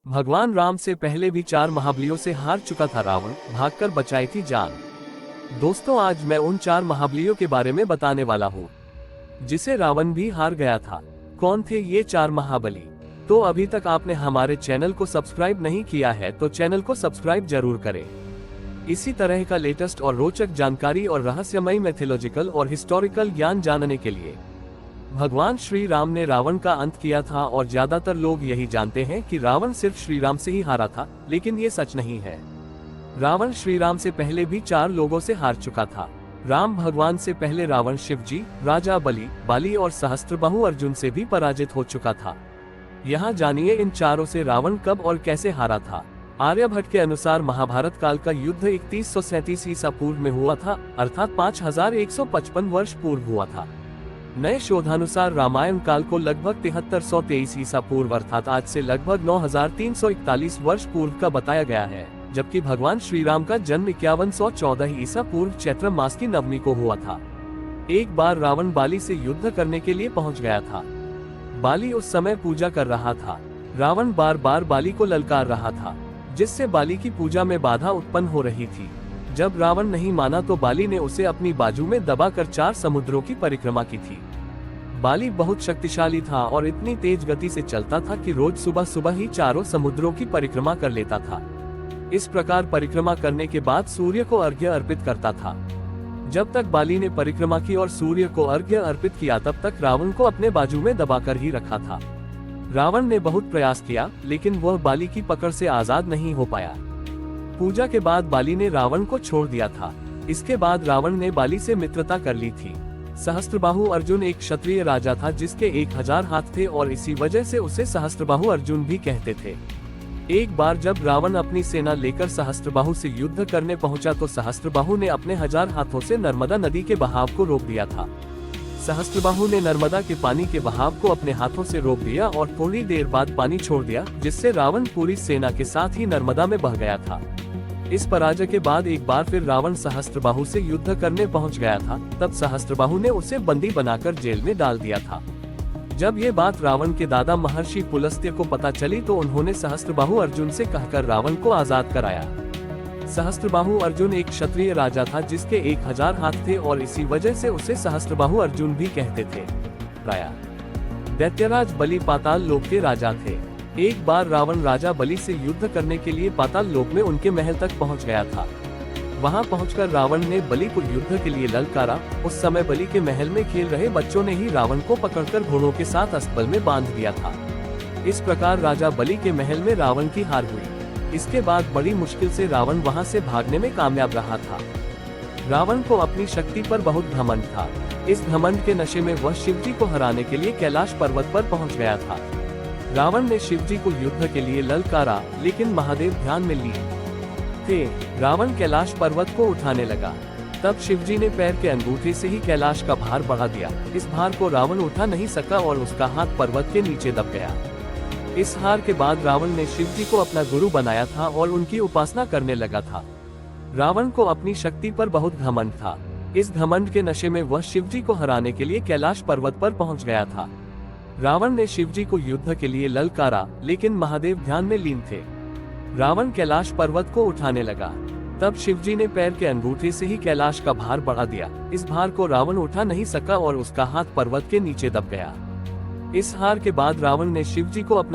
भगवान राम से पहले भी 4 महाबलियों से हार चुका था रावण, भागकर बचाई थी जान। दोस्तों, आज मैं उन 4 महाबलियों के बारे में बताने वाला हूँ जिसे रावण भी हार गया था। कौन थे ये 4 महाबली? तो अभी तक आपने हमारे चैनल को सब्सक्राइब नहीं किया है तो चैनल को सब्सक्राइब जरूर करें। इसी तरह का लेटेस्ट और रोचक जानकारी और रहस्यमयी मैथोलॉजिकल और हिस्टोरिकल ज्ञान जानने के लिए भगवान श्री राम ने रावण का अंत किया था और ज्यादातर लोग यही जानते हैं कि रावण सिर्फ श्री राम से ही हारा था, लेकिन ये सच नहीं है। रावण श्री राम से पहले भी 4 लोगों से हार चुका था। राम भगवान से पहले रावण शिवजी, राजा बलि, बाली और सहस्त्रबाहु अर्जुन से भी पराजित हो चुका था। यहाँ जानिए इन चारों से रावण कब और कैसे हारा था। आर्यभट्ट के अनुसार महाभारत काल का युद्ध 3137 ईसा पूर्व में हुआ था, अर्थात 5155 वर्ष पूर्व हुआ था। नए शोधानुसार रामायण काल को लगभग 7323 ईसा पूर्व अर्थात आज से लगभग 9341 वर्ष पूर्व का बताया गया है, जबकि भगवान श्री राम का जन्म 5114 ईसा पूर्व चैत्र मास की नवमी को हुआ था। एक बार रावण बाली से युद्ध करने के लिए पहुंच गया था। बाली उस समय पूजा कर रहा था। रावण बार बार बाली को ललकार रहा था, जिससे बाली की पूजा में बाधा उत्पन्न हो रही थी। जब रावण नहीं माना तो बाली ने उसे अपनी बाजू में दबाकर 4 समुद्रों की परिक्रमा की थी। बाली बहुत शक्तिशाली था और इतनी तेज गति से चलता था कि रोज सुबह सुबह ही 4 समुद्रों की परिक्रमा कर लेता था। इस प्रकार परिक्रमा करने के बाद सूर्य को अर्घ्य अर्पित करता था। जब तक बाली ने परिक्रमा की और सूर्य को अर्घ्य अर्पित किया, तब तक रावण को अपने बाजू में दबाकर ही रखा था। रावण ने बहुत प्रयास किया, लेकिन वह बाली की पकड़ से आजाद नहीं हो पाया। पूजा के बाद बाली ने रावण को छोड़ दिया था। इसके बाद रावण ने बाली से मित्रता कर ली थी। सहस्त्रबाहु अर्जुन एक क्षत्रिय राजा था जिसके 1000 हाथ थे और इसी वजह से उसे सहस्त्रबाहु अर्जुन भी कहते थे। एक बार जब रावण अपनी सेना लेकर सहस्त्रबाहु से युद्ध करने पहुंचा तो सहस्त्रबाहु ने अपने 1000 हाथों से नर्मदा नदी के बहाव को रोक दिया था। सहस्त्रबाहु ने नर्मदा के पानी के बहाव को अपने हाथों से रोक दिया और थोड़ी देर बाद पानी छोड़ दिया, जिससे रावण पूरी सेना के साथ ही नर्मदा में बह गया था। इस पराजय के बाद एक बार फिर रावण सहस्त्रबाहु से युद्ध करने पहुंच गया था। तब सहस्त्रबाहु ने उसे बंदी बनाकर जेल में डाल दिया था। जब ये बात रावण के दादा महर्षि पुलस्त्य को पता चली तो उन्होंने सहस्त्रबाहु अर्जुन से कहकर रावण को आजाद कराया। सहस्त्रबाहु अर्जुन एक क्षत्रिय राजा था जिसके 1000 हाथ थे और इसी वजह से उसे सहस्त्रबाहु अर्जुन भी कहते थे। दैत्यराज बलि पाताल लोक के राजा थे। एक बार रावण राजा बलि से युद्ध करने के लिए पाताल लोक में उनके महल तक पहुंच गया था। वहां पहुंचकर रावण ने बलि को युद्ध के लिए ललकारा। उस समय बलि के महल में खेल रहे बच्चों ने ही रावण को पकड़कर घोड़ों के साथ अस्तबल में बांध दिया था। इस प्रकार राजा बलि के महल में रावण की हार हुई। इसके बाद बड़ी मुश्किल से रावण वहां से भागने में कामयाब रहा था। रावण को अपनी शक्ति पर बहुत घमंड था। इस घमंड के नशे में वह शिवजी को हराने के लिए कैलाश पर्वत पर पहुंच गया था। रावण ने शिवजी को युद्ध के लिए ललकारा, लेकिन महादेव ध्यान में लिए थे। रावण कैलाश पर्वत को उठाने लगा। तब शिवजी ने पैर के अंगूठे से ही कैलाश का भार बढ़ा दिया। इस भार को रावण उठा नहीं सका और उसका हाथ पर्वत के नीचे दब गया। इस हार के बाद रावण ने शिवजी को अपना गुरु बनाया था और उनकी उपासना करने लगा था। रावण को अपनी शक्ति पर बहुत घमंड था। इस घमंड के नशे में वह शिवजी को हराने के लिए कैलाश पर्वत पर पहुंच गया था। रावण ने शिवजी को युद्ध के लिए ललकारा, लेकिन महादेव ध्यान में लीन थे। रावण कैलाश पर्वत को उठाने लगा। तब शिवजी ने पैर के अंगूठे से ही कैलाश का भार बढ़ा दिया। इस भार को रावण उठा नहीं सका और उसका हाथ पर्वत के नीचे दब गया। इस हार के बाद रावण ने शिवजी को अपना